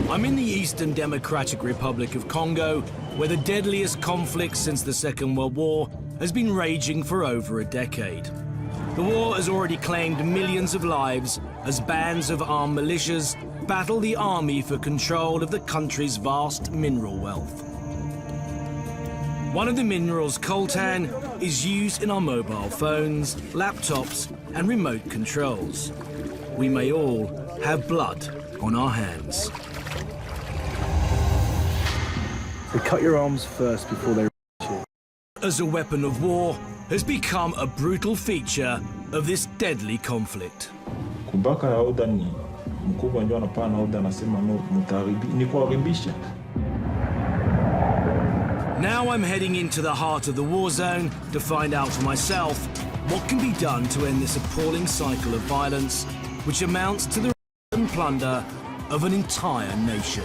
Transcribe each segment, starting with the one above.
I'm in the Eastern Democratic Republic of Congo, where the deadliest conflict since the Second World War has been raging for over a decade. The war has already claimed millions of lives as bands of armed militias battle the army for control of the country's vast mineral wealth. One of the minerals, Coltan, is used in our mobile phones, laptops, and remote controls. We may all have blood on our hands. They cut your arms first before they you. As a weapon of war has become a brutal feature of this deadly conflict. Now I'm heading into the heart of the war zone to find out for myself what can be done to end this appalling cycle of violence, which amounts to the and plunder of an entire nation.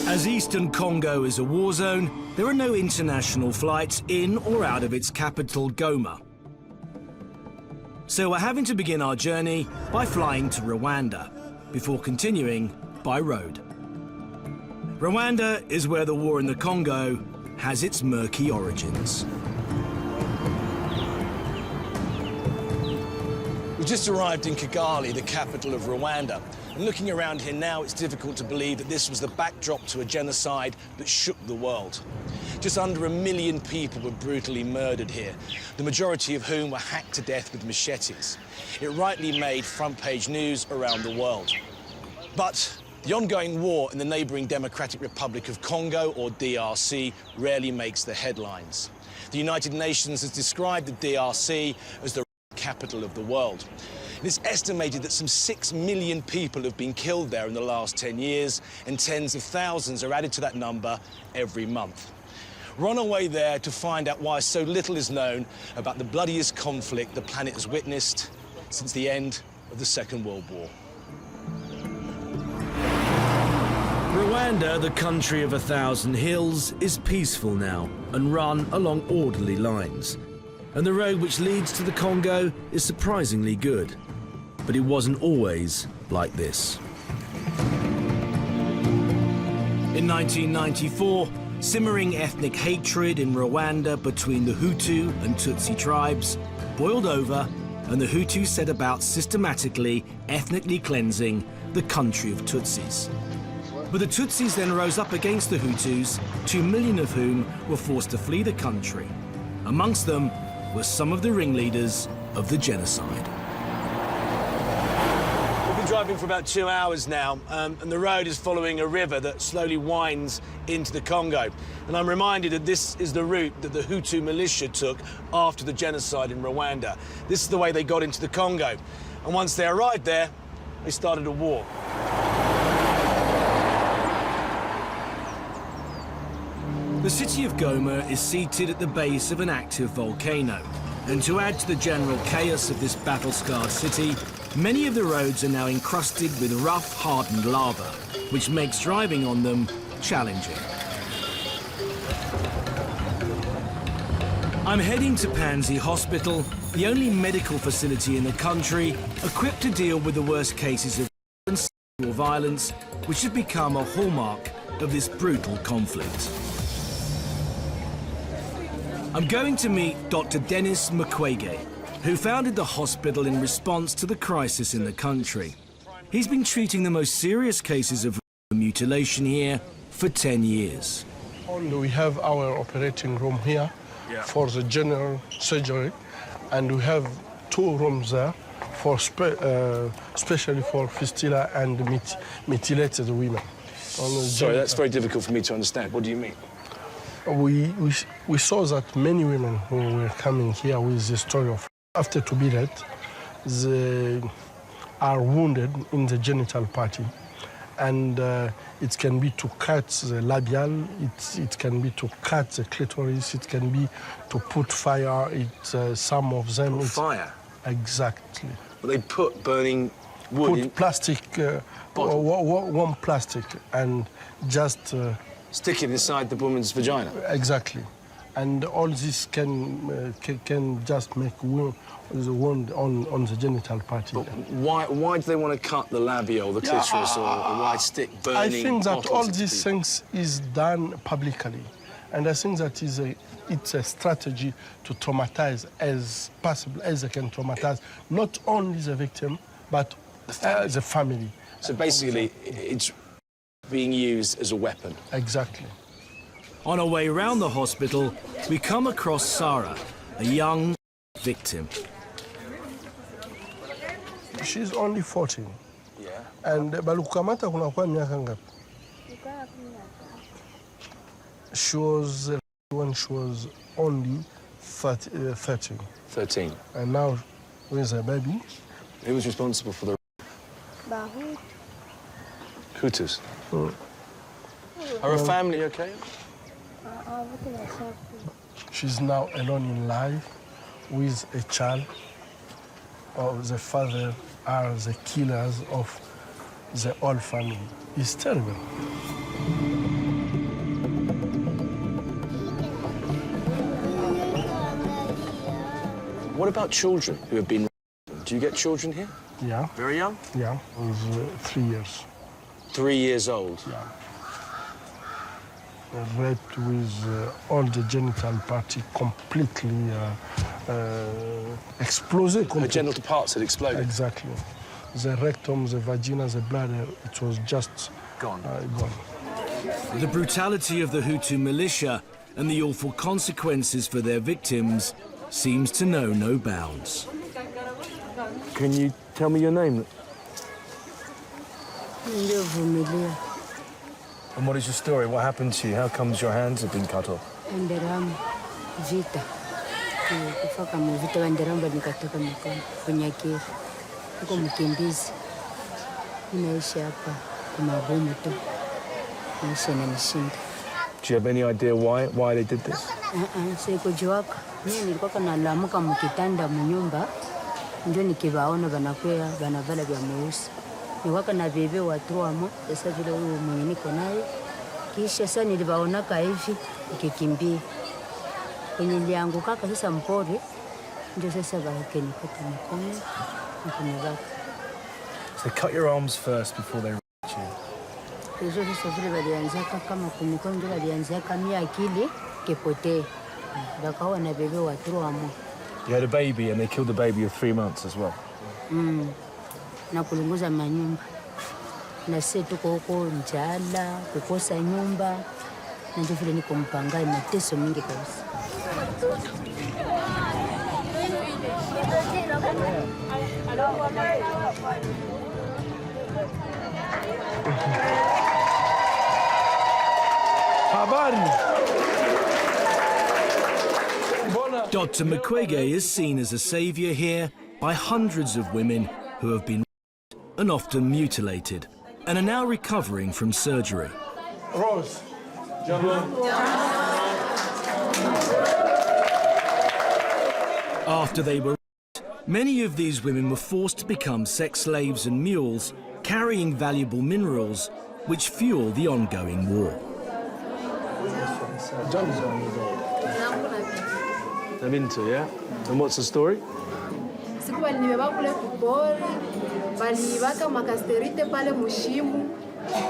As Eastern Congo is a war zone, there are no international flights in or out of its capital, Goma. So we're having to begin our journey by flying to Rwanda, before continuing by road. Rwanda is where the war in the Congo has its murky origins. We just arrived in Kigali, the capital of Rwanda. And looking around here now, it's difficult to believe that this was the backdrop to a genocide that shook the world. Just under 1 million people were brutally murdered here, the majority of whom were hacked to death with machetes. It rightly made front-page news around the world. But the ongoing war in the neighbouring Democratic Republic of Congo, or DRC, rarely makes the headlines. The United Nations has described the DRC as the capital of the world. It's estimated that some 6 million people have been killed there in the last 10 years, and tens of thousands are added to that number every month. We're on our way there to find out why so little is known about the bloodiest conflict the planet has witnessed since the end of the Second World War. Rwanda, the country of 1,000 hills, is peaceful now and run along orderly lines. And the road which leads to the Congo is surprisingly good. But it wasn't always like this. In 1994, simmering ethnic hatred in Rwanda between the Hutu and Tutsi tribes boiled over, and the Hutus set about systematically ethnically cleansing the country of Tutsis. But the Tutsis then rose up against the Hutus, 2 million of whom were forced to flee the country. Amongst them were some of the ringleaders of the genocide. We've been driving for about 2 hours now, and the road is following a river that slowly winds into the Congo. And I'm reminded that this is the route that the Hutu militia took after the genocide in Rwanda. This is the way they got into the Congo. And once they arrived there, they started a war. The city of Goma is seated at the base of an active volcano. And to add to the general chaos of this battle-scarred city, many of the roads are now encrusted with rough, hardened lava, which makes driving on them challenging. I'm heading to Pansy Hospital, the only medical facility in the country equipped to deal with the worst cases of sexual violence, which have become a hallmark of this brutal conflict. I'm going to meet Dr. Dennis Mukwege, who founded the hospital in response to the crisis in the country. He's been treating the most serious cases of mutilation here for 10 years. We have our operating room here for the general surgery, and we have 2 rooms there for especially for fistula and mutilated women. Sorry, that's very difficult for me to understand. What do you mean? We saw that many women who were coming here with the story of after to be dead, they are wounded in the genital party. And it can be to cut the labial, it can be to cut the clitoris, it can be to put fire. Some of them... Fire? Exactly. But they put burning wood in... plastic, warm plastic, and just... stick it inside the woman's vagina? Exactly. And all this can just make the wound on the genital party. But why do they want to cut the labia or the clitoris or why stick burning I think that all bottles these things is done publicly. And I think that it's a strategy to traumatize as possible as they can traumatize not only the victim, but the family. So basically, it's being used as a weapon. Exactly. On our way round the hospital, we come across Sarah, a young victim. She's only 14. Yeah. And balukamata kunakuwa miaka ngapi? She was when she was only 13. 13. And now with a baby. Who was responsible for the... Hutus. Are her family okay? She's now alone in life with a child. The father are the killers of the whole family. It's terrible. What about children who have been... Do you get children here? Yeah. Very young? Yeah, with 3 years. 3 years old? Yeah. Raped with all the genital party completely exploded. Her genital parts had exploded? Exactly. The rectum, the vagina, the bladder, it was just gone. The brutality of the Hutu militia and the awful consequences for their victims seems to know no bounds. Can you tell me your name? And what is your story? What happened to you? How comes your hands have been cut off? Vita. Kufaka mu vita wanderamba nikatoka mikono kunyakiri. Uko mkimbizi. Ninaishi hapa kwa mabomu tu. Maisha yananishinda. Do you have any idea why they did this? Sikujuaka. Mimi nilikuwa nalamuka mkitanda mnyumba. Ndio nikiwaona wanakwea wanavala vya mweusi. Niwaka na bebe watuamo, sasa vile huyo mwenye niko naye. Kisha sasa niliwaonaka hivi nikikimbia. Kwenye nilianguka sasa mpore, ndio sasa wakenikata mikono na kunibaka. So they cut your arms first before they raped you? Hizo sasa vile walianzaka kama kumikono ndio walianzaka mia akili kipotee. Wakawa na bebe watuamo. You had a baby and they killed the baby of 3 months as well? Na kulunguza manyumba. Na sisi tuko huko njala, kukosa nyumba. Na ndio vile niko mpangai mateso mingi kabisa. Dr. Mukwege is seen as a savior here by hundreds of women who have been raped and often mutilated and are now recovering from surgery. Rose. After they were raped, many of these women were forced to become sex slaves and mules, carrying valuable minerals which fuel the ongoing war. I'm into, yeah? And what's the story? Siku walinibeba kule kupori, walibaka makasterite pale mushimu,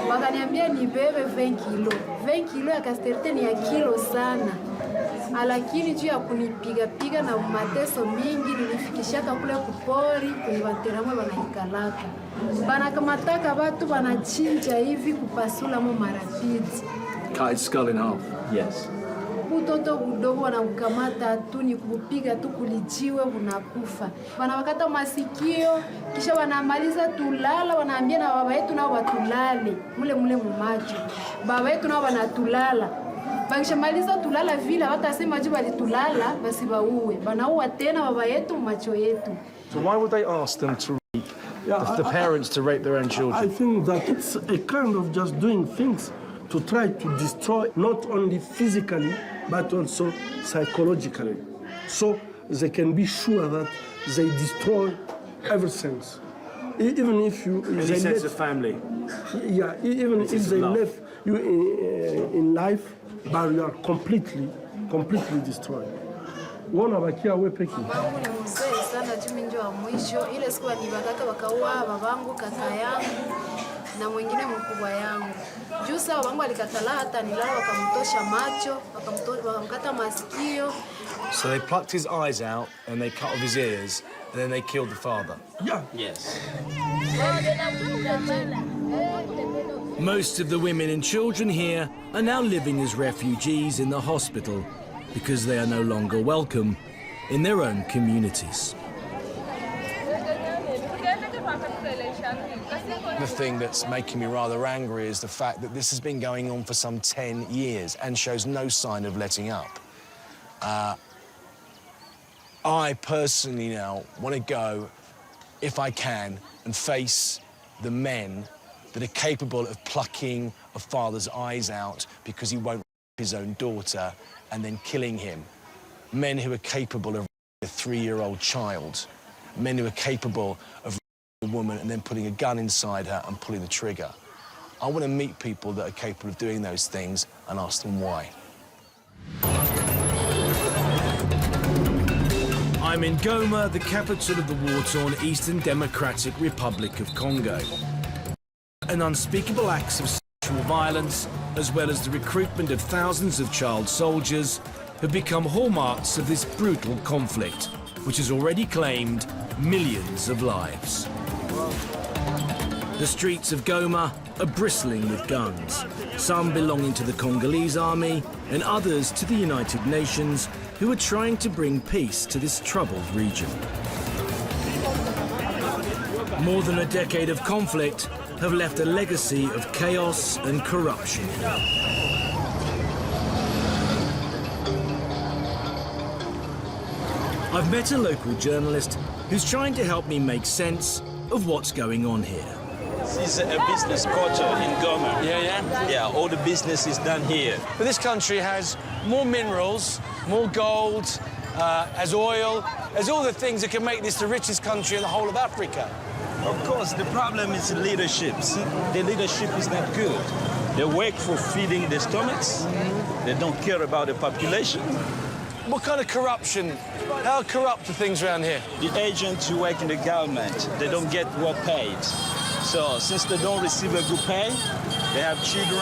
wakaniambia nibebe 20 kilo. 20 kilo ya kasterite ni ya kilo sana. Lakini juu ya kunipiga na mateso mingi nilifikishaka kule kupori, kuniwateramwe wanaikalaka. Banakamataka watu wanachinja hivi kupasula mo marapidi. Cut its skull in half? Yes. Utoto udogo wanakukamata tu ni kupiga tu kulijiwe unakufa. Wanawakata masikio kisha wanamaliza tulala wanaambia na baba yetu nao watulale mule mumacho. Baba yetu nao wanatulala. Bakishamaliza tulala vile watasema je walitulala basi bauwe. Banaua tena baba yetu macho yetu. So why would they ask them to rape the parents to rape their own children? I think that it's a kind of just doing things to try to destroy not only physically but also psychologically. So they can be sure that they destroy everything. Even if you... Any sense of family? Yeah, even if they left you in life, but you are completely destroyed. Wanabakia we peke. Babangu ni mzee sana tu mimi ndio wa mwisho. Ile siku walibakaka wakaua babangu, kaka yangu na mwingine mkubwa yangu. Juu sasa babangu alikatala hata nilala wakamtosha macho, wakamkata masikio. So they plucked his eyes out and they cut off his ears and then they killed the father? Yeah. Yes. Most of the women and children here are now living as refugees in the hospital because they are no longer welcome in their own communities. The thing that's making me rather angry is the fact that this has been going on for some 10 years and shows no sign of letting up. I personally now want to go, if I can, and face the men that are capable of plucking a father's eyes out because he won't his own daughter and then killing him. Men who are capable of a 3-year-old child. Men who are capable of a woman and then putting a gun inside her and pulling the trigger. I want to meet people that are capable of doing those things and ask them why. I'm in Goma, the capital of the war-torn Eastern Democratic Republic of Congo. And unspeakable acts of sexual violence, as well as the recruitment of thousands of child soldiers, have become hallmarks of this brutal conflict, which has already claimed millions of lives. The streets of Goma are bristling with guns, some belonging to the Congolese army and others to the United Nations, who are trying to bring peace to this troubled region. More than a decade of conflict have left a legacy of chaos and corruption. I've met a local journalist who's trying to help me make sense of what's going on here. This is a business culture in Goma. Yeah? Yeah, all the business is done here. But this country has more minerals, more gold, has oil, has all the things that can make this the richest country in the whole of Africa. Of course, the problem is leadership. See, the leadership is not good. They work for feeding their stomachs. They don't care about the population. What kind of corruption? How corrupt are things around here? The agents who work in the government, they don't get well paid. So since they don't receive a good pay, they have children,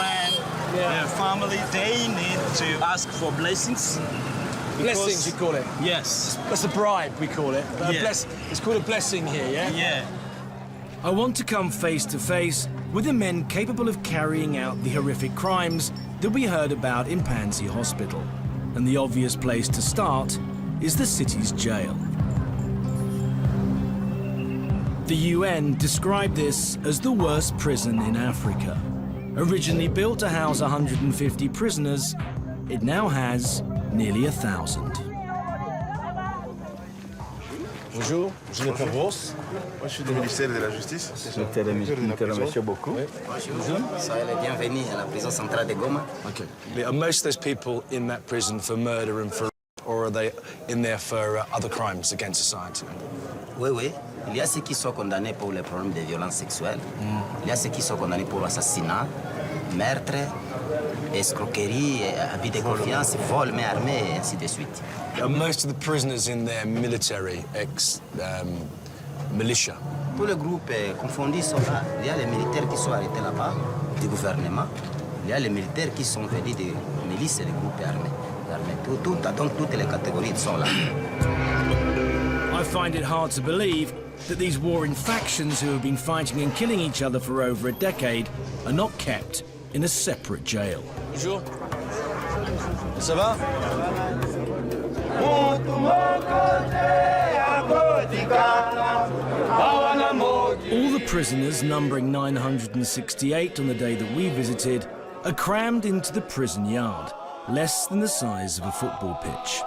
they have family, they need to ask for blessings. Blessings, you call it? Yes. That's a bribe, we call it. Yes. It's called a blessing here, yeah? Yeah. I want to come face to face with the men capable of carrying out the horrific crimes that we heard about in Pansy Hospital. And the obvious place to start is the city's jail. The UN described this as the worst prison in Africa. Originally built to house 150 prisoners, it now has nearly 1,000. Bonjour, je m'appelle Ross. Moi, je suis du ministère de la Justice. Merci beaucoup. Soyez les bienvenus à la prison centrale de Goma. Okay. Are most of those people in that prison for murder and for rape, or are they in there for other crimes against society? Oui, oui. Il y a ceux qui sont condamnés pour les problèmes de violence sexuelle. Il y a ceux qui sont condamnés pour assassinat, meurtre, escroquerie, abus de confiance, vol, main armée, et ainsi de suite. Are most of the prisoners in there military, militia? Tous les groupes confondus sont là. Il y a les militaires qui sont arrêtés là-bas, du gouvernement. Il y a les militaires qui sont venus des milices et des groupes armés. Donc toutes les catégories sont là. I find it hard to believe that these warring factions who have been fighting and killing each other for over a decade are not kept in a separate jail. Bonjour. Ça va? All the prisoners, numbering 968 on the day that we visited, are crammed into the prison yard, less than the size of a football pitch.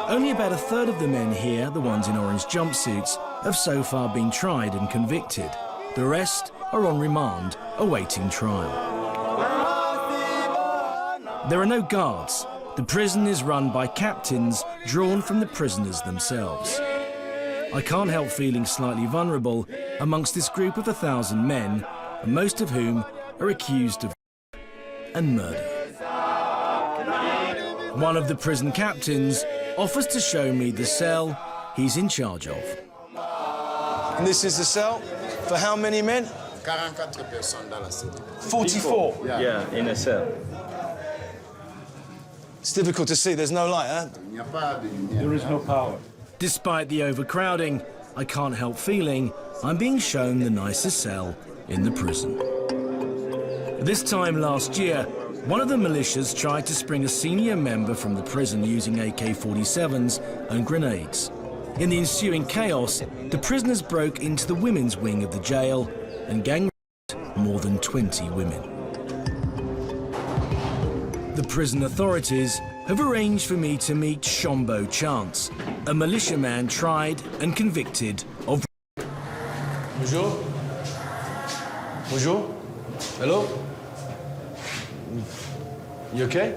Only about a third of the men here, the ones in orange jumpsuits, have so far been tried and convicted. The rest are on remand, awaiting trial. There are no guards, The prison is run by captains drawn from the prisoners themselves. I can't help feeling slightly vulnerable amongst this group of 1,000 men, and most of whom are accused of and murder. One of the prison captains offers to show me the cell he's in charge of. And this is the cell for how many men? 44? Yeah, in a cell. It's difficult to see, there's no light, huh? There is no power. Despite the overcrowding, I can't help feeling I'm being shown the nicest cell in the prison. This time last year, one of the militias tried to spring a senior member from the prison using AK-47s and grenades. In the ensuing chaos, the prisoners broke into the women's wing of the jail and gang-raped more than 20 women. The prison authorities have arranged for me to meet Shombo Chance, a militiaman tried and convicted of... Bonjour. Bonjour. Hello. You okay?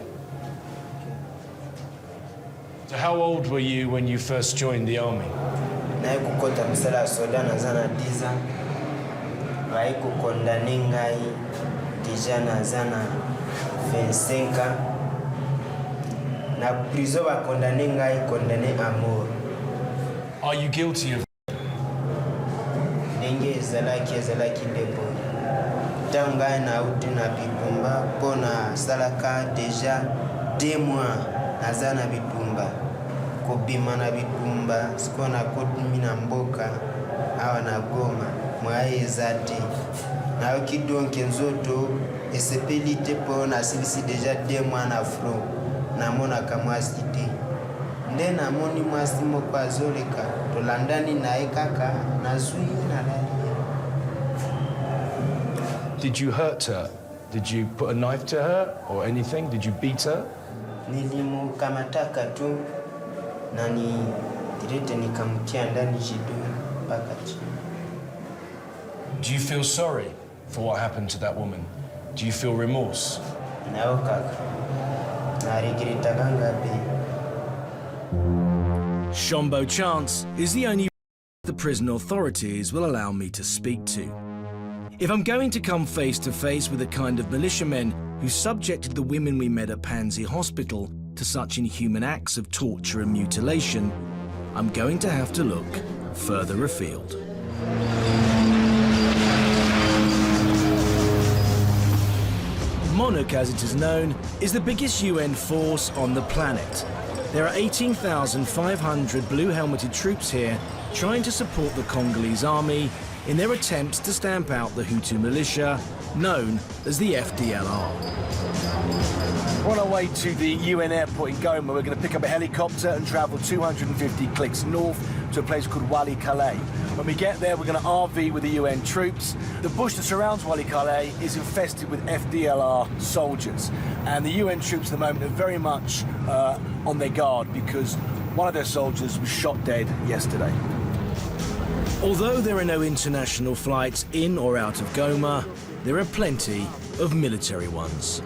So how old were you when you first joined the army? Naikukota msala soda nazana diza. Waikukondane ngai deja nazana 25. Na prison bakondane ngai condamné à mort. Are you guilty of... Ndenge ezalaki ndeko. Tanga na uti na bitumba pona salaka deja 2 mois nazana bitumba. Kobima na bitumba sikona kotumi na mboka awa na Goma mwaye zate. Na okidonke nzoto esepelite pona silisi deja 2 mois na front. Namona kamwasi te. Nde namoni mwasi moko azoleka tolandani naye kaka nazui na lali. Did you hurt her? Did you put a knife to her or anything? Did you beat her? Nilimukamataka tu na direte nikamtia ndani jidu mpaka chini. Do you feel sorry for what happened to that woman? Do you feel remorse? Nao kaka. Na regretaka ngapi. Shombo Chance is the only the prison authorities will allow me to speak to. If I'm going to come face to face with the kind of militiamen who subjected the women we met at Pansy Hospital to such inhuman acts of torture and mutilation, I'm going to have to look further afield. MONUC, as it is known, is the biggest UN force on the planet. There are 18,500 blue-helmeted troops here trying to support the Congolese army in their attempts to stamp out the Hutu militia, known as the FDLR. We're on our way to the UN airport in Goma. We're going to pick up a helicopter and travel 250 clicks north to a place called Walikale. When we get there, we're going to RV with the UN troops. The bush that surrounds Walikale is infested with FDLR soldiers. And the UN troops at the moment are very much on their guard because one of their soldiers was shot dead yesterday. Although there are no international flights in or out of Goma, there are plenty of military ones.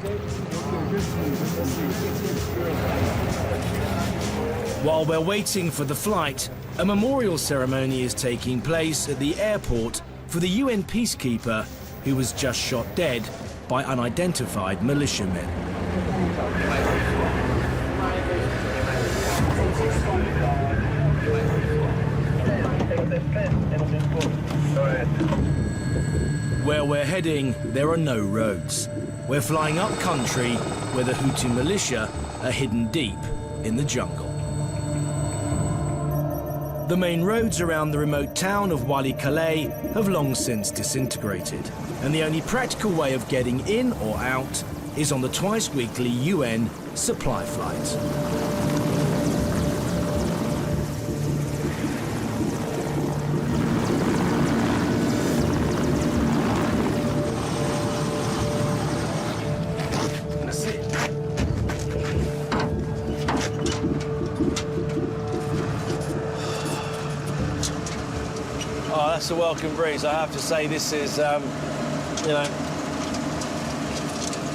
While we're waiting for the flight, a memorial ceremony is taking place at the airport for the UN peacekeeper who was just shot dead by unidentified militiamen. Where we're heading, there are no roads. We're flying up country where the Hutu militia are hidden deep in the jungle. The main roads around the remote town of Walikale have long since disintegrated, and the only practical way of getting in or out is on the twice-weekly UN supply flight. Oh, that's a welcome breeze. I have to say this is, you know,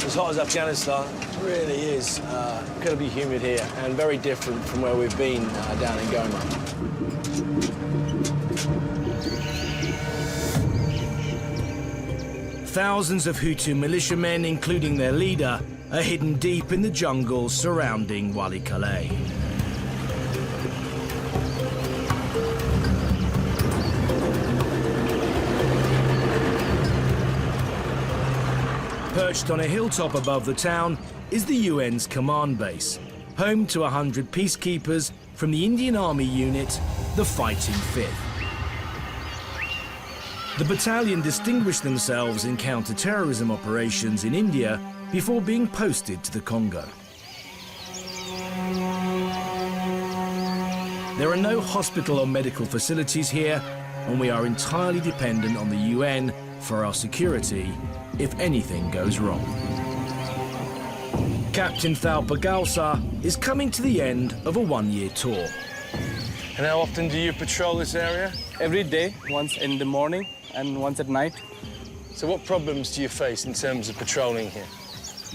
as hot as Afghanistan. really is incredibly humid here and very different from where we've been down in Goma. Thousands of Hutu militiamen, including their leader, are hidden deep in the jungle surrounding Walikale. Perched on a hilltop above the town is the UN's command base, home to 100 peacekeepers from the Indian Army unit, the Fighting Fifth. The battalion distinguished themselves in counter-terrorism operations in India before being posted to the Congo. There are no hospital or medical facilities here, and we are entirely dependent on the UN for our security if anything goes wrong. Captain Thalpa Galsa is coming to the end of a one-year tour. And how often do you patrol this area? Every day, once in the morning and once at night. So what problems do you face in terms of patrolling here?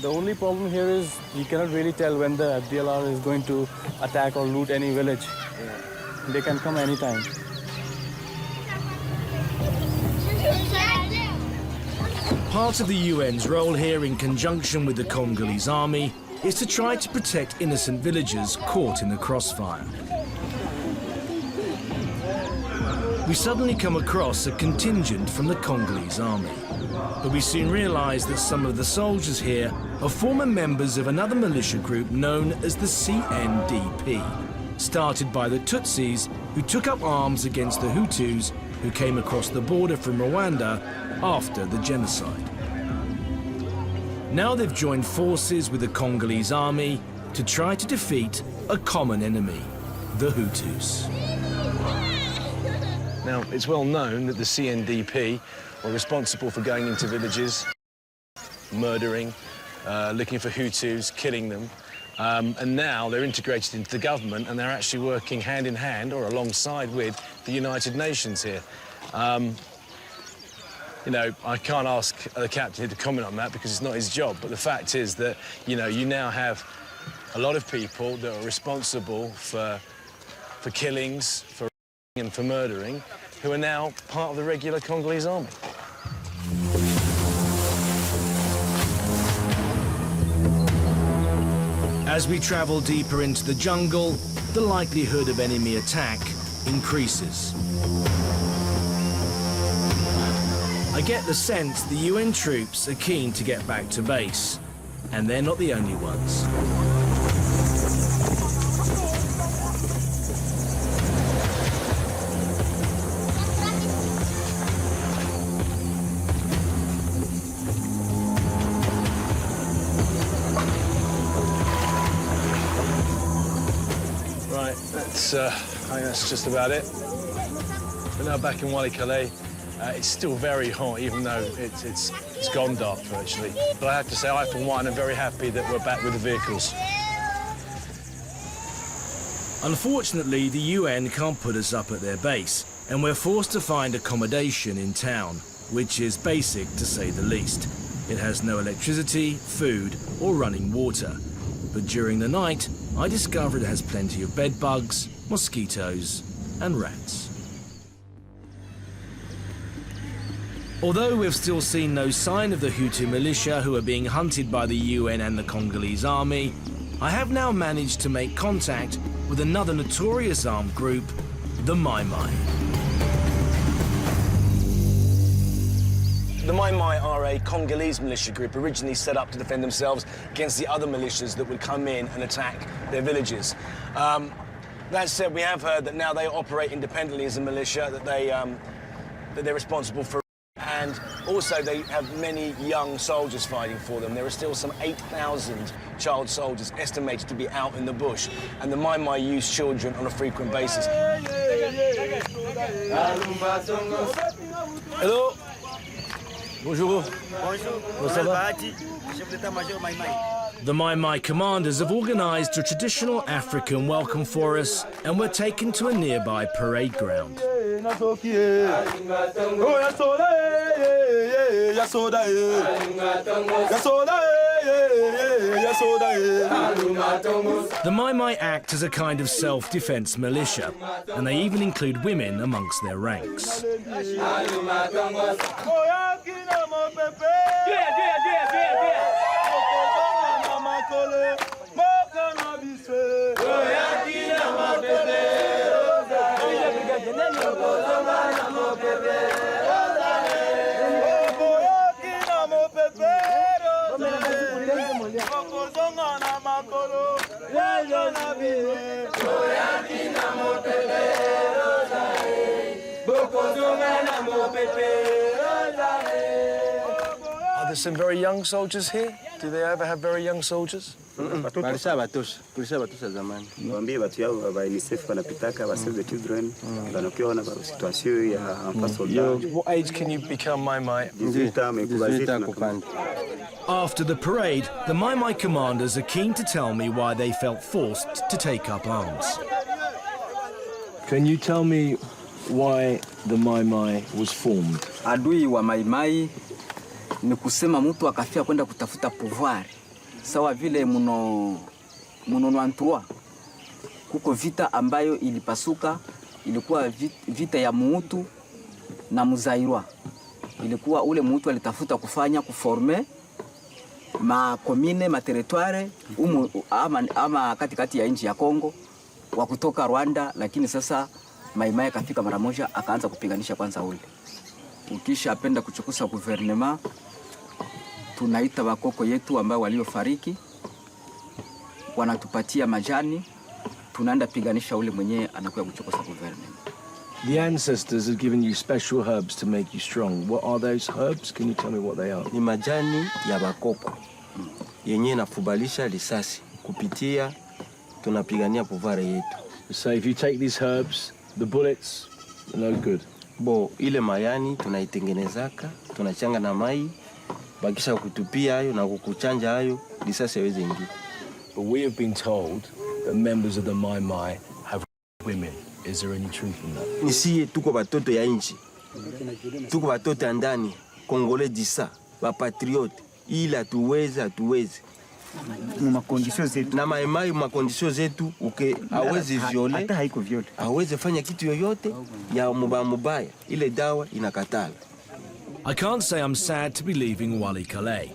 The only problem here is you cannot really tell when the FDLR is going to attack or loot any village. They can come anytime. Part of the UN's role here, in conjunction with the Congolese army, is to try to protect innocent villagers caught in the crossfire. We suddenly come across a contingent from the Congolese army, but we soon realize that some of the soldiers here are former members of another militia group known as the CNDP, started by the Tutsis who took up arms against the Hutus who came across the border from Rwanda after the genocide. Now they've joined forces with the Congolese army to try to defeat a common enemy, the Hutus. Now, it's well known that the CNDP were responsible for going into villages, murdering, looking for Hutus, killing them. And now they're integrated into the government and they're actually working hand in hand or alongside with the United Nations here. You know, I can't ask the captain to comment on that because it's not his job, but the fact is that, you know, you now have a lot of people that are responsible for killings, for and for murdering, who are now part of the regular Congolese army. As we travel deeper into the jungle, the likelihood of enemy attack increases. I get the sense the UN troops are keen to get back to base, and they're not the only ones. Right, I think that's just about it. We're now back in Walikale. It's still very hot, even though it's gone dark virtually. But I have to say, I for one am very happy that we're back with the vehicles. Unfortunately, the UN can't put us up at their base, and we're forced to find accommodation in town, which is basic to say the least. It has no electricity, food, or running water. But during the night, I discovered it has plenty of bed bugs, mosquitoes, and rats. Although we've still seen no sign of the Hutu militia who are being hunted by the UN and the Congolese army, I have now managed to make contact with another notorious armed group, the Mayi-Mayi. The Mayi-Mayi are a Congolese militia group originally set up to defend themselves against the other militias that would come in and attack their villages. That said, we have heard that now they operate independently as a militia, that they're responsible for. And also they have many young soldiers fighting for them. There are still some 8,000 child soldiers estimated to be out in the bush, and the Mayi-Mayi use children on a frequent basis. Hello. Bonjour. The Mayi-Mayi commanders have organised a traditional African welcome for us, and we're taken to a nearby parade ground. The Mayi-Mayi act as a kind of self-defense militia, and they even include women amongst their ranks. Are there some very young soldiers here? Do they ever have very young soldiers? Niwaambie watu yao wa UNICEF wanapitaka wa Save the Children wanakiona wa situation ya soldat. What age can you become Mayi-Mayi? After the parade, the Mayi-Mayi commanders are keen to tell me why they felt forced to take up arms. Can you tell me why the Mayi-Mayi was formed? Adui wa Mayi-Mayi ni kusema mtu akafia kwenda kutafuta pouvoir. Sawa vile muno nwantua. Kuko vita ambayo ilipasuka, ilikuwa vita ya Muutu na Muzairwa. Ilikuwa ule Muutu alitafuta kuforme ma commune, ma territoire ama katikati ya nchi ya Kongo wa kutoka Rwanda, lakini sasa Mayi-Mayi kafika mara moja akaanza kupiganisha kwanza ule. Ukisha apenda kuchukusa gouvernement, tunaita wakoko yetu ambao waliofariki, wanatupatia majani, tunaenda piganisha ule mwenye anakuwa kuchukusa gouvernement. The ancestors have given you special herbs to make you strong. What are those herbs? Can you tell me what they are? Ni majani ya bakoko yenye nafubalisha risasi kupitia tunapigania pouvoir yetu. So if you take these herbs, the bullets are no good. Ile mayani tunaitengenezaka, tunachanga na mai, bakisha kutupia hayo na kukuchanja hayo, risasi haiwezi ingia. But we have been told that members of the Mayi-Mayi have women. Is there any truth in that? Nisiye tuko batoto ya nchi. Tuko batoto ya ndani, Kongole disa, patriote, ila tuweze. Na Mayi-Mayi makondisio zetu hawezi viole, hata haiko viole. Hawezi fanya kitu yoyote ya mubaya. Ile dawa inakatala. I can't say I'm sad to be leaving Walikale,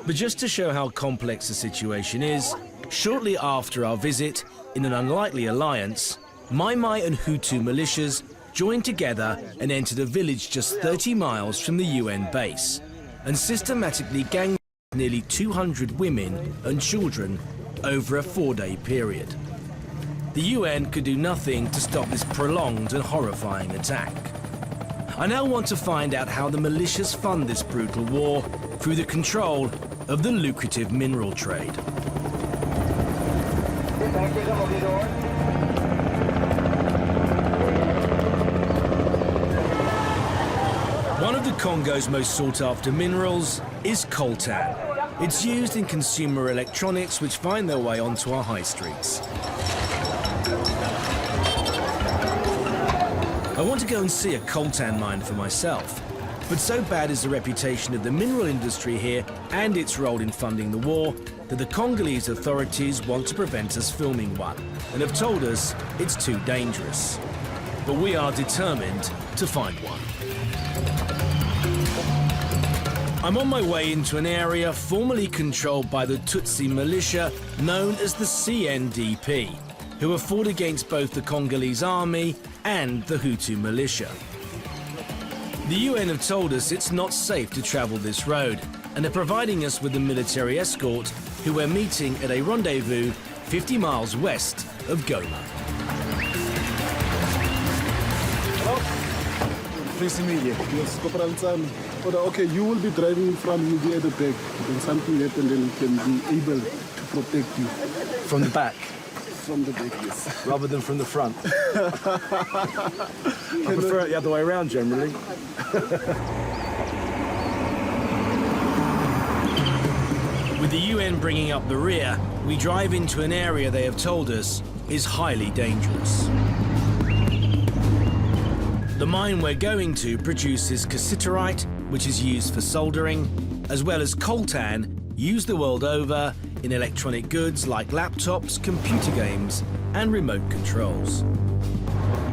but just to show how complex the situation is, shortly after our visit, in an unlikely alliance, Mayi-Mayi and Hutu militias joined together and entered a village just 30 miles from the UN base and systematically gang nearly 200 women and children over a 4-day period. The UN could do nothing to stop this prolonged and horrifying attack. I now want to find out how the militias fund this brutal war through the control of the lucrative mineral trade. One of the Congo's most sought-after minerals is Coltan. It's used in consumer electronics which find their way onto our high streets. I want to go and see a coltan mine for myself, but so bad is the reputation of the mineral industry here and its role in funding the war that the Congolese authorities want to prevent us filming one and have told us it's too dangerous. But we are determined to find one. I'm on my way into an area formerly controlled by the Tutsi militia known as the CNDP, who have fought against both the Congolese army and the Hutu militia. The UN have told us it's not safe to travel this road and are providing us with a military escort who we're meeting at a rendezvous 50 miles west of Goma. Pleased to meet you. Yes, Corporal Tsami. Okay, you will be driving from you at the back. When something happens, then we can be able to protect you. From the back? From the back, yes. Rather than from the front? I prefer it the other way around, generally. With the UN bringing up the rear, we drive into an area they have told us is highly dangerous. The mine we're going to produces cassiterite, which is used for soldering, as well as coltan, used the world over in electronic goods like laptops, computer games, and remote controls.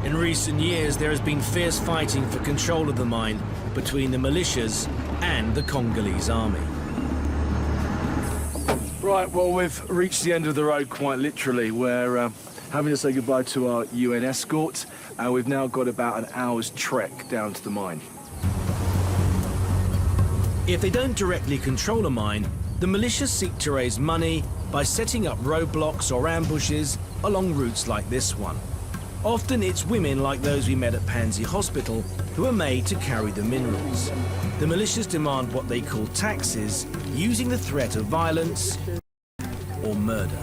In recent years, there has been fierce fighting for control of the mine between the militias and the Congolese army. Right, well, we've reached the end of the road quite literally. We're having to say goodbye to our UN escort, and we've now got about an hour's trek down to the mine. If they don't directly control a mine, the militias seek to raise money by setting up roadblocks or ambushes along routes like this one. Often it's women like those we met at Pansy Hospital who are made to carry the minerals. The militias demand what they call taxes, using the threat of violence or murder.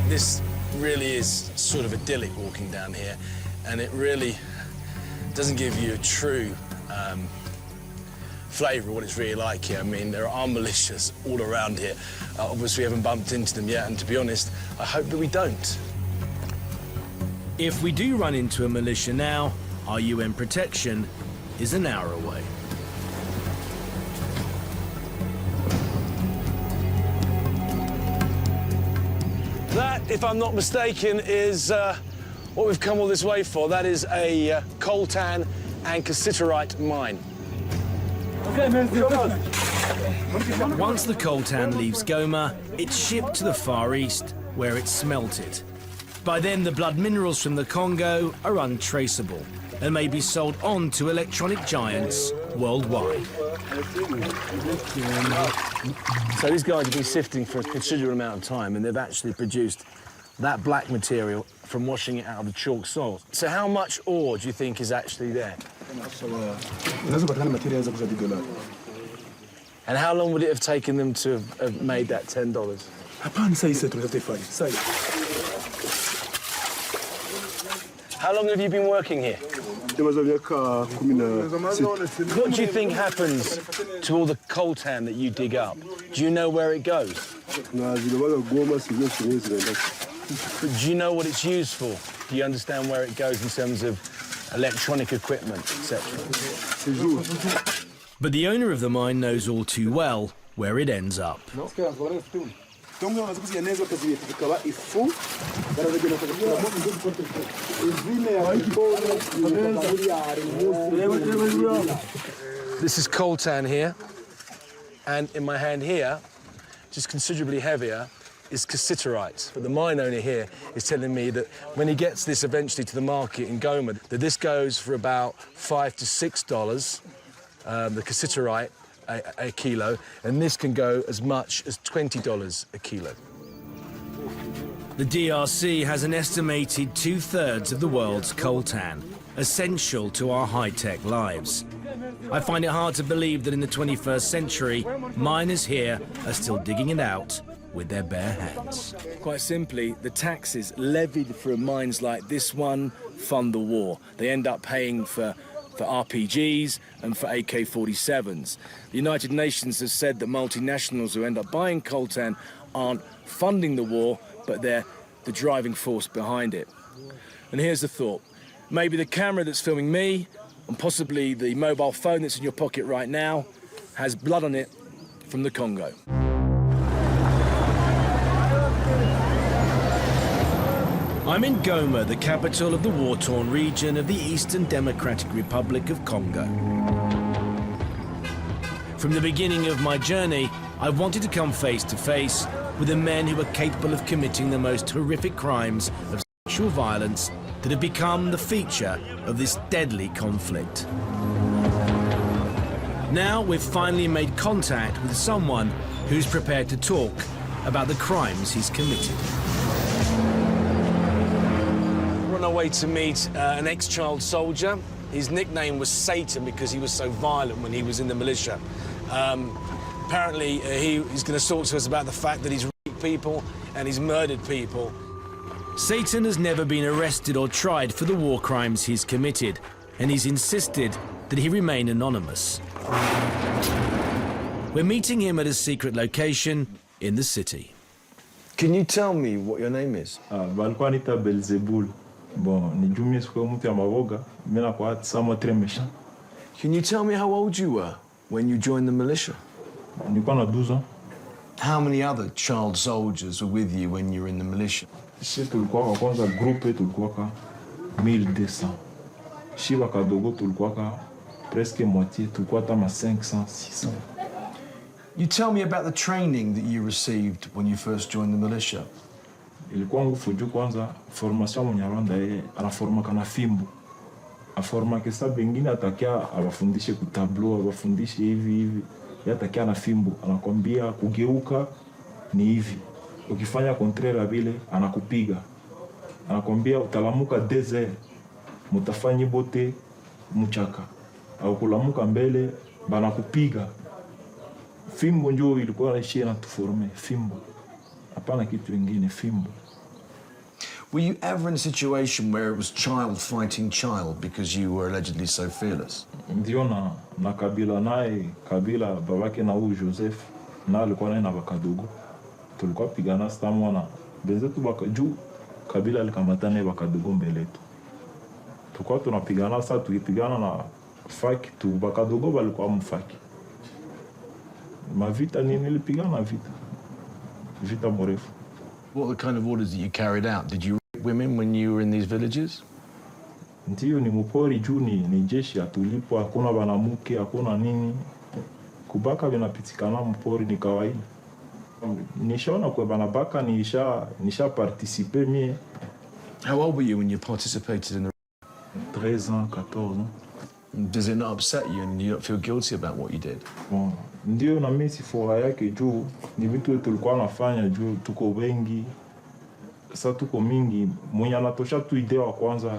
This really is sort of idyllic walking down here, and it really doesn't give you a true flavour of what it's really like here. I mean, there are militias all around here. Obviously, we haven't bumped into them yet, and to be honest, I hope that we don't. If we do run into a militia now, our UN protection is an hour away. That, if I'm not mistaken, is what we've come all this way for. That is a coltan and cassiterite mine. Once the coltan leaves Goma, it's shipped to the Far East, where it's smelted. By then, the blood minerals from the Congo are untraceable and may be sold on to electronic giants worldwide. So these guys have been sifting for a considerable amount of time, and they've actually produced that black material from washing it out of the chalk soil. So how much ore do you think is actually there? And how long would it have taken them to have made that $10? How long have you been working here? What do you think happens to all the coltan that you dig up? Do you know where it goes? But do you know what it's used for? Do you understand where it goes in terms of electronic equipment, etc.? But the owner of the mine knows all too well where it ends up. This is coltan here, and in my hand here, just considerably heavier, is cassiterite. But the mine owner here is telling me that when he gets this eventually to the market in Goma, that this goes for about $5 to $6, the cassiterite, a kilo, and this can go as much as $20 a kilo. The DRC has an estimated 2/3 of the world's coltan, essential to our high-tech lives. I find it hard to believe that in the 21st century, miners here are still digging it out with their bare hands. Quite simply, the taxes levied for mines like this one fund the war. They end up paying for RPGs and for AK-47s. The United Nations has said that multinationals who end up buying coltan aren't funding the war, but they're the driving force behind it. And here's the thought. Maybe the camera that's filming me, and possibly the mobile phone that's in your pocket right now, has blood on it from the Congo. I'm in Goma, the capital of the war-torn region of the Eastern Democratic Republic of Congo. From the beginning of my journey, I wanted to come face to face with the men who are capable of committing the most horrific crimes of sexual violence that have become the feature of this deadly conflict. Now we've finally made contact with someone who's prepared to talk about the crimes he's committed. We're on our way to meet an ex-child soldier. His nickname was Satan because he was so violent when he was in the militia. Apparently, he's going to talk to us about the fact that he's raped people and he's murdered people. Satan has never been arrested or tried for the war crimes he's committed, and he's insisted that he remain anonymous. We're meeting him at a secret location in the city. Can you tell me what your name is? Banquanita Belzebul. Bon, ni juu mimi sikuwa mtu ya maboga, mimi nakuwa sama très méchant. Can you tell me how old you were when you joined the militia? Nilikuwa na 12 ans. How many other child soldiers were with you when you were in the militia? Sisi tulikuwa kwa kwanza groupe tulikuwa ka 1200. Shiba kadogo tulikuwa ka presque moitié, tulikuwa kama 500, 600. You tell me about the training that you received when you first joined the militia. Ilikuwa ngufu juu kwanza formation mwenye Rwanda yeye anaforma kana fimbo. Aforma kesa bengine atakia abafundishe kutablo, abafundishe hivi. Yeye atakia na fimbo, anakwambia kugeuka ni hivi. Ukifanya contraire vile anakupiga. Anakwambia utalamuka desert, mutafanya bote mchaka. Au kulamuka mbele banakupiga. Fimbo njoo ilikuwa ishia na tuforme fimbo. Hapana kitu kingine, fimbo. Were you ever in a situation where it was child fighting child because you were allegedly so fearless? Ndio na Kabila naye, Kabila babake na huyu Joseph na alikuwa naye na bakadogo. Tulikuwa pigana sta mwana. Benzetu bakaju Kabila alikamata naye bakadogo mbele yetu. Tulikuwa tunapigana sasa tukipigana na faki tu bakadogo balikuwa mfaki. Mavita nilipigana vita mrefu. What were the kind of orders that you carried out? Did you rape women when you were in these villages? Ndio ni mpori juu ni jeshi atulipo, hakuna banamuke, hakuna nini. Kubaka vinapitikana mpori ni kawaida. Nishaona kwa banabaka nisha participer mie. How old were you when you participated in the 13 ans, 14 ans. Does it not upset you and you don't feel guilty about what you did? Bon, ndio na mimi si furaha yake juu ni vitu tulikuwa nafanya juu tuko wengi. Sasa tuko mingi, mwenye anatosha tu idea wa kwanza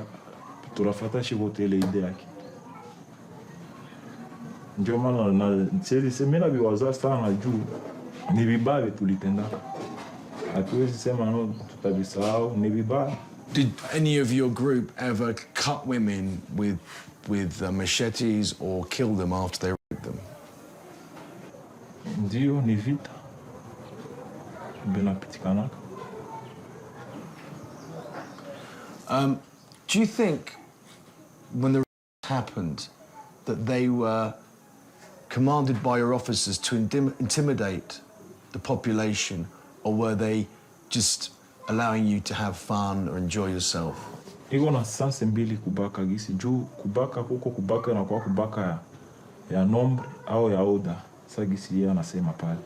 tunafuata shibote ile idea yake. Ndio maana na semena biwaza sana juu ni vibaya tulitenda. Hatuwezi sema no tutabisahau, ni vibaya. Did any of your group ever cut women with machetes or kill them after they raped them? Ndio ni vita binapitikanaka. Do you think when the happened that they were commanded by your officers to intimidate the population, or were they just allowing you to have fun or enjoy yourself? Iko na sanse mbili kubaka gisi juu kubaka huko kubaka na kwa kubaka ya nombre au ya oda. Sasa gisi yeye anasema pale.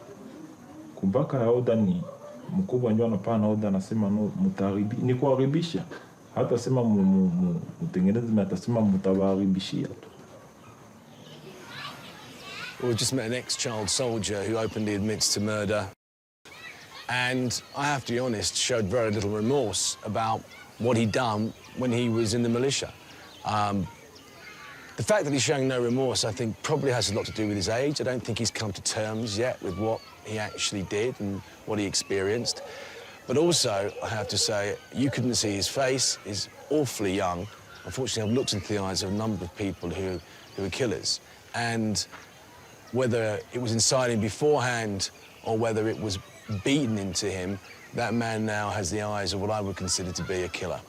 Kubaka ya oda ni mkubwa ndio anapana oda, anasema no mutaribi ni kuharibisha. Hata sema mtengeneze na atasema mutaharibishia tu. We just met an ex-child soldier who openly admits to murder. And I have to be honest, showed very little remorse about what he'd done when he was in the militia. The fact that he's showing no remorse, I think, probably has a lot to do with his age. I don't think he's come to terms yet with what he actually did and what he experienced. But also, I have to say, you couldn't see his face. He's awfully young. Unfortunately, I've looked into the eyes of a number of people who are killers. And whether it was inside him beforehand or whether it was beaten into him, that man now has the eyes of what I would consider to be a killer.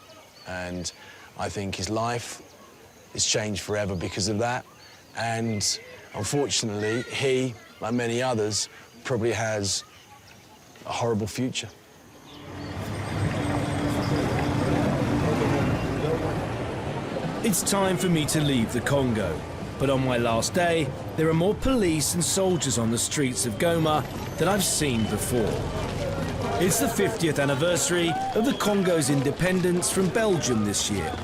And I think his life is changed forever because of that. And unfortunately, he, like many others, probably has a horrible future. It's time for me to leave the Congo. But on my last day, there are more police and soldiers on the streets of Goma than I've seen before. It's the 50th anniversary of the Congo's independence from Belgium this year,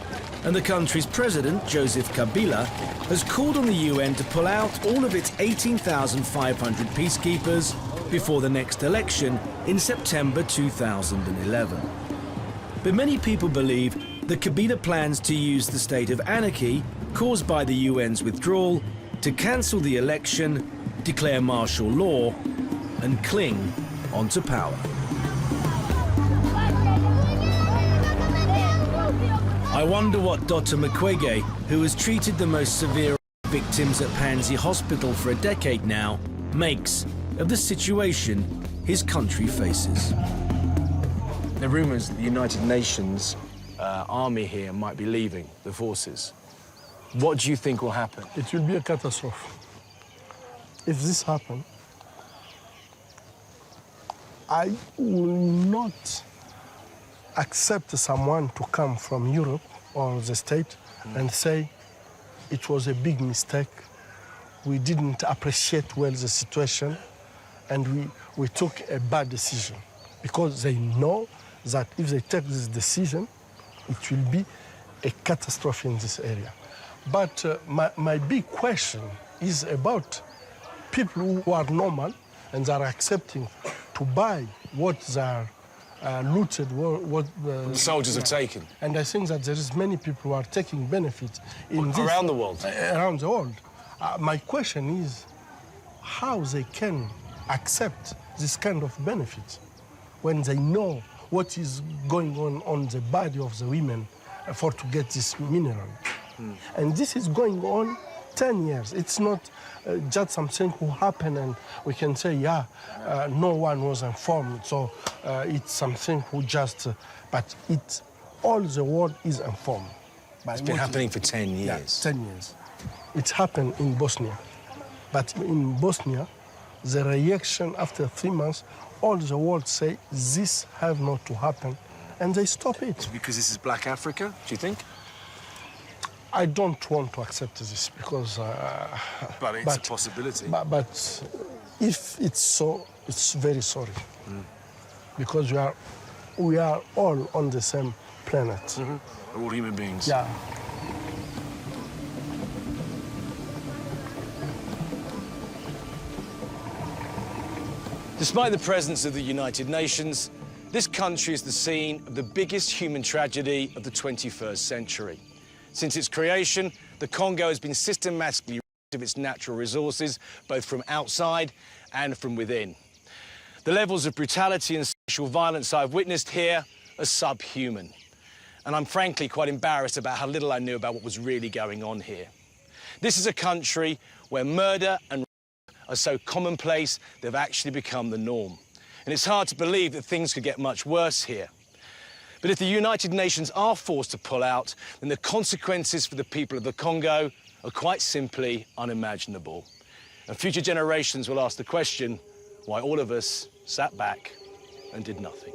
and the country's president, Joseph Kabila, has called on the UN to pull out all of its 18,500 peacekeepers before the next election in September 2011. But many people believe that Kabila plans to use the state of anarchy caused by the UN's withdrawal to cancel the election, declare martial law, and cling onto power. I wonder what Dr. Mukwege, who has treated the most severe victims at Pansy Hospital for a decade now, makes of the situation his country faces. There are rumours that the United Nations army here might be leaving the forces. What do you think will happen? It will be a catastrophe. If this happens, I will not accept someone to come from Europe or the state and say it was a big mistake. We didn't appreciate well the situation and we took a bad decision, because they know that if they take this decision, it will be a catastrophe in this area. But my big question is about people who are normal and are accepting to buy what they are looted, what the soldiers have taken. And I think that there is many people who are taking benefit in this, around the world. Around the world. My question is how they can accept this kind of benefit when they know what is going on the body of the women for to get this mineral. And this is going on 10 years. It's not just something who happened and we can say, yeah, no one was informed, so it's something who just, but all the world is informed. It's been happening for 10 years. Yeah, 10 years. It happened in Bosnia. But in Bosnia, the reaction after 3 months, all the world say, this have not to happen, and they stop it. Because this is Black Africa, do you think? I don't want to accept this because... but it's a possibility. But if it's so, it's very sorry. Because we are all on the same planet. We're all human beings. Yeah. Despite the presence of the United Nations, this country is the scene of the biggest human tragedy of the 21st century. Since its creation, the Congo has been systematically robbed of its natural resources, both from outside and from within. The levels of brutality and sexual violence I've witnessed here are subhuman. And I'm frankly quite embarrassed about how little I knew about what was really going on here. This is a country where murder and rape are so commonplace they've actually become the norm. And it's hard to believe that things could get much worse here. But if the United Nations are forced to pull out, then the consequences for the people of the Congo are quite simply unimaginable. And future generations will ask the question why all of us sat back and did nothing.